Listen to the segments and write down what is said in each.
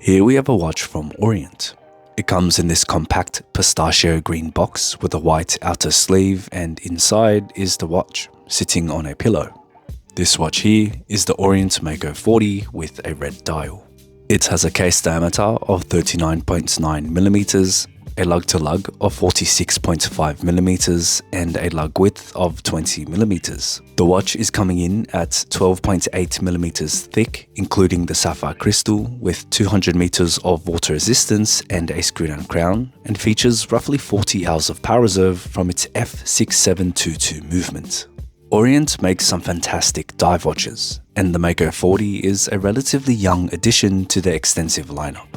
Here we have a watch from Orient. It comes in this compact pistachio green box with a white outer sleeve, and inside is the watch, sitting on a pillow. This watch here is the Orient Mako 40 with a red dial. It has a case diameter of 39.9mm, a lug-to-lug of 46.5mm, and a lug width of 20mm. The watch is coming in at 12.8mm thick, including the sapphire crystal, with 200 meters of water resistance and a screw-down crown, and features roughly 40 hours of power reserve from its F6722 movement. Orient makes some fantastic dive watches, and the Mako 40 is a relatively young addition to their extensive lineup.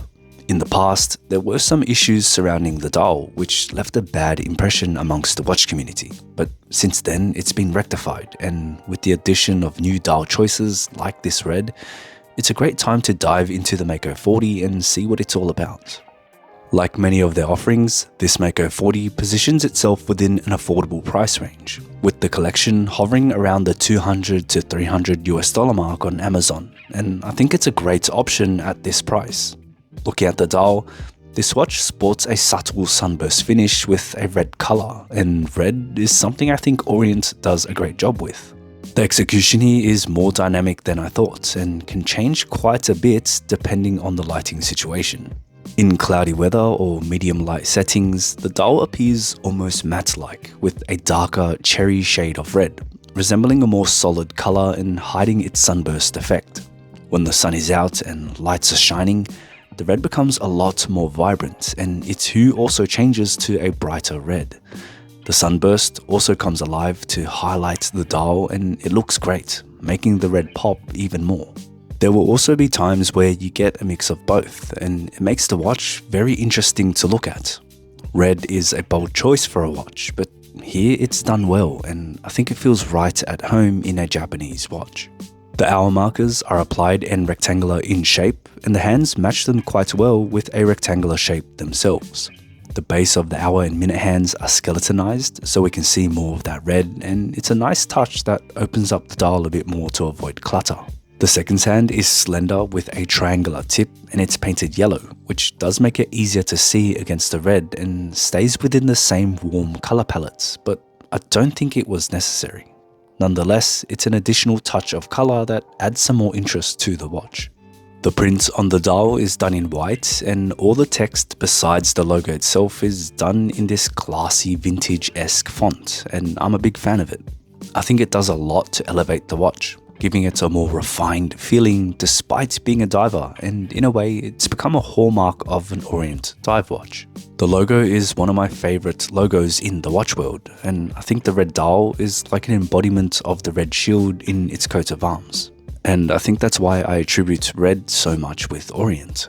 In the past, there were some issues surrounding the dial which left a bad impression amongst the watch community, but since then it's been rectified, and with the addition of new dial choices like this red, it's a great time to dive into the Mako 40 and see what it's all about. Like many of their offerings, this Mako 40 positions itself within an affordable price range, with the collection hovering around the $200 to $300 mark on Amazon, and I think it's a great option at this price. Looking at the dial, this watch sports a subtle sunburst finish with a red color, and red is something I think Orient does a great job with. The execution here is more dynamic than I thought and can change quite a bit depending on the lighting situation. In cloudy weather or medium light settings, the dial appears almost matte-like with a darker cherry shade of red, resembling a more solid color and hiding its sunburst effect. When the sun is out and lights are shining, the red becomes a lot more vibrant, and its hue also changes to a brighter red. The sunburst also comes alive to highlight the dial, and it looks great, making the red pop even more. There will also be times where you get a mix of both, and it makes the watch very interesting to look at. Red is a bold choice for a watch, but here it's done well, and I think it feels right at home in a Japanese watch. The hour markers are applied and rectangular in shape, and the hands match them quite well with a rectangular shape themselves. The base of the hour and minute hands are skeletonized, so we can see more of that red, and it's a nice touch that opens up the dial a bit more to avoid clutter. The seconds hand is slender with a triangular tip, and it's painted yellow, which does make it easier to see against the red and stays within the same warm color palettes, but I don't think it was necessary. Nonetheless, it's an additional touch of color that adds some more interest to the watch. The print on the dial is done in white, and all the text besides the logo itself is done in this classy vintage-esque font, and I'm a big fan of it. I think it does a lot to elevate the watch, giving it a more refined feeling despite being a diver, and in a way it's become a hallmark of an Orient dive watch. The logo is one of my favorite logos in the watch world, and I think the red dial is like an embodiment of the red shield in its coat of arms. And I think that's why I attribute red so much with Orient.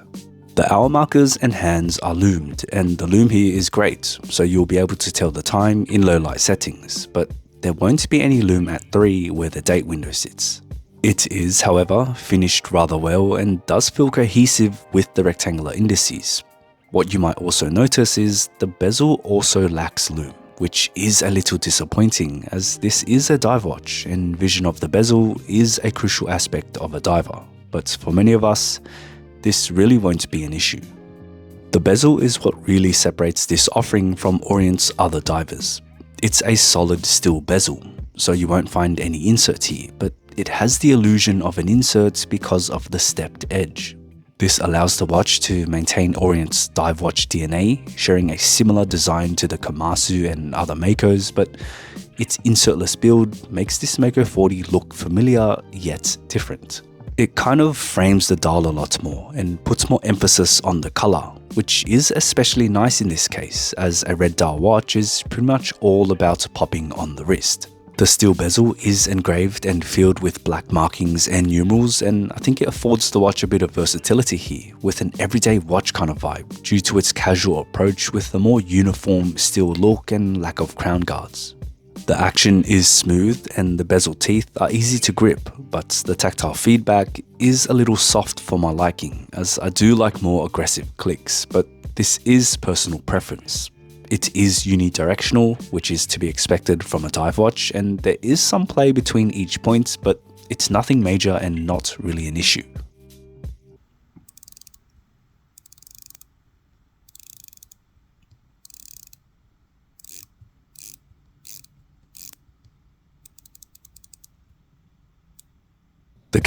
The hour markers and hands are loomed, and the loom here is great, so you'll be able to tell the time in low light settings, but there won't be any loom at 3 where the date window sits. It is, however, finished rather well and does feel cohesive with the rectangular indices. What you might also notice is the bezel also lacks loom, which is a little disappointing as this is a dive watch and vision of the bezel is a crucial aspect of a diver, but for many of us, this really won't be an issue. The bezel is what really separates this offering from Orient's other divers. It's a solid steel bezel, so you won't find any insert here, but it has the illusion of an insert because of the stepped edge. This allows the watch to maintain Orient's dive watch DNA, sharing a similar design to the Komatsu and other Makos, but its insertless build makes this Mako 40 look familiar yet different. It kind of frames the dial a lot more and puts more emphasis on the color, which is especially nice in this case, as a red dial watch is pretty much all about popping on the wrist. The steel bezel is engraved and filled with black markings and numerals, and I think it affords the watch a bit of versatility here with an everyday watch kind of vibe due to its casual approach with a more uniform steel look and lack of crown guards. The action is smooth and the bezel teeth are easy to grip, but the tactile feedback is a little soft for my liking, as I do like more aggressive clicks, but this is personal preference. It is unidirectional, which is to be expected from a dive watch, and there is some play between each point, but it's nothing major and not really an issue.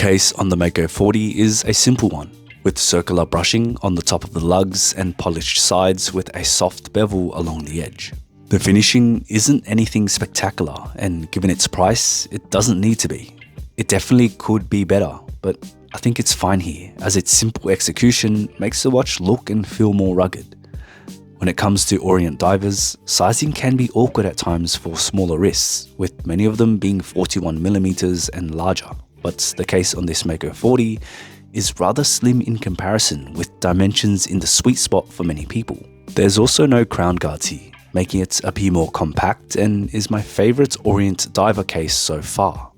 case on the Mako 40 is a simple one, with circular brushing on the top of the lugs and polished sides with a soft bevel along the edge. The finishing isn't anything spectacular, and given its price, it doesn't need to be. It definitely could be better, but I think it's fine here, as its simple execution makes the watch look and feel more rugged. When it comes to Orient divers, sizing can be awkward at times for smaller wrists, with many of them being 41mm and larger, but the case on this Mako 40 is rather slim in comparison, with dimensions in the sweet spot for many people. There's also no crown guards here, making it appear more compact, and is my favourite Orient diver case so far.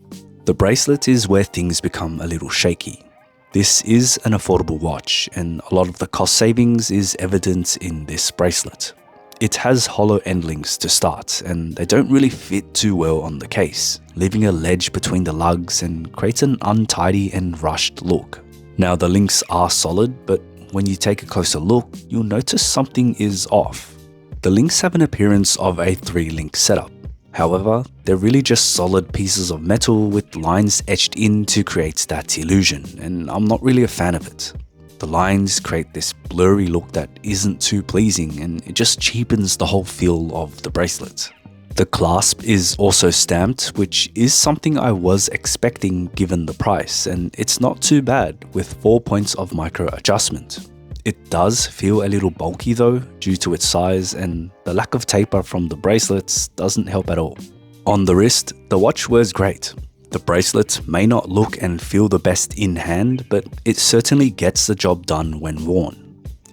The bracelet is where things become a little shaky. This is an affordable watch, and a lot of the cost savings is evident in this bracelet. It has hollow end links to start, and they don't really fit too well on the case, leaving a ledge between the lugs and creates an untidy and rushed look. Now, the links are solid, but when you take a closer look, you'll notice something is off. The links have an appearance of a 3-link setup. However, they're really just solid pieces of metal with lines etched in to create that illusion, and I'm not really a fan of it. The lines create this blurry look that isn't too pleasing, and it just cheapens the whole feel of the bracelet. The clasp is also stamped, which is something I was expecting given the price, and it's not too bad with 4 points of micro adjustment. It does feel a little bulky though, due to its size, and the lack of taper from the bracelets doesn't help at all. On the wrist, the watch wears great. The bracelet may not look and feel the best in hand, but it certainly gets the job done when worn.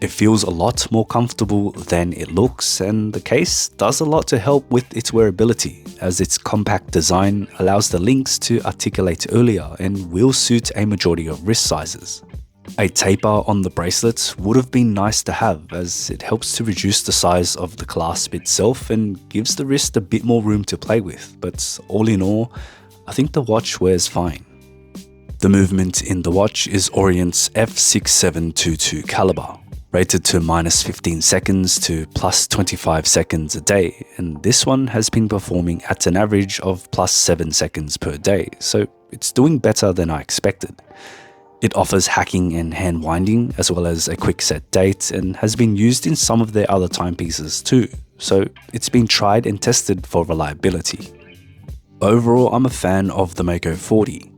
It feels a lot more comfortable than it looks, and the case does a lot to help with its wearability, as its compact design allows the links to articulate earlier and will suit a majority of wrist sizes. A taper on the bracelet would have been nice to have, as it helps to reduce the size of the clasp itself and gives the wrist a bit more room to play with, but all in all, I think the watch wears fine. The movement in the watch is Orient's F6722 caliber, rated to -15 seconds to +25 seconds a day, and this one has been performing at an average of +7 seconds per day, so it's doing better than I expected. It offers hacking and hand winding, as well as a quick set date, and has been used in some of their other timepieces too, so it's been tried and tested for reliability. Overall, I'm a fan of the Mako 40.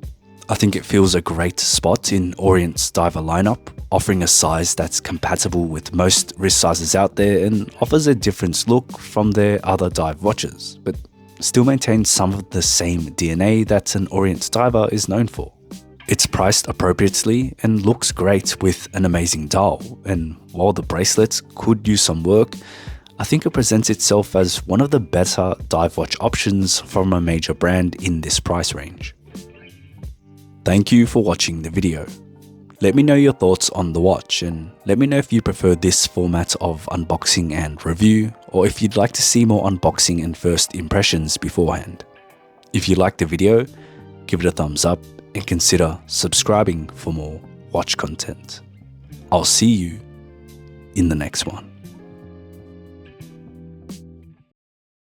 I think it fills a great spot in Orient's diver lineup, offering a size that's compatible with most wrist sizes out there and offers a different look from their other dive watches, but still maintains some of the same DNA that an Orient diver is known for. It's priced appropriately and looks great with an amazing dial, and while the bracelet could use some work, I think it presents itself as one of the better dive watch options from a major brand in this price range. Thank you for watching the video. Let me know your thoughts on the watch, and let me know if you prefer this format of unboxing and review, or if you'd like to see more unboxing and first impressions beforehand. If you liked the video, give it a thumbs up and consider subscribing for more watch content. I'll see you in the next one.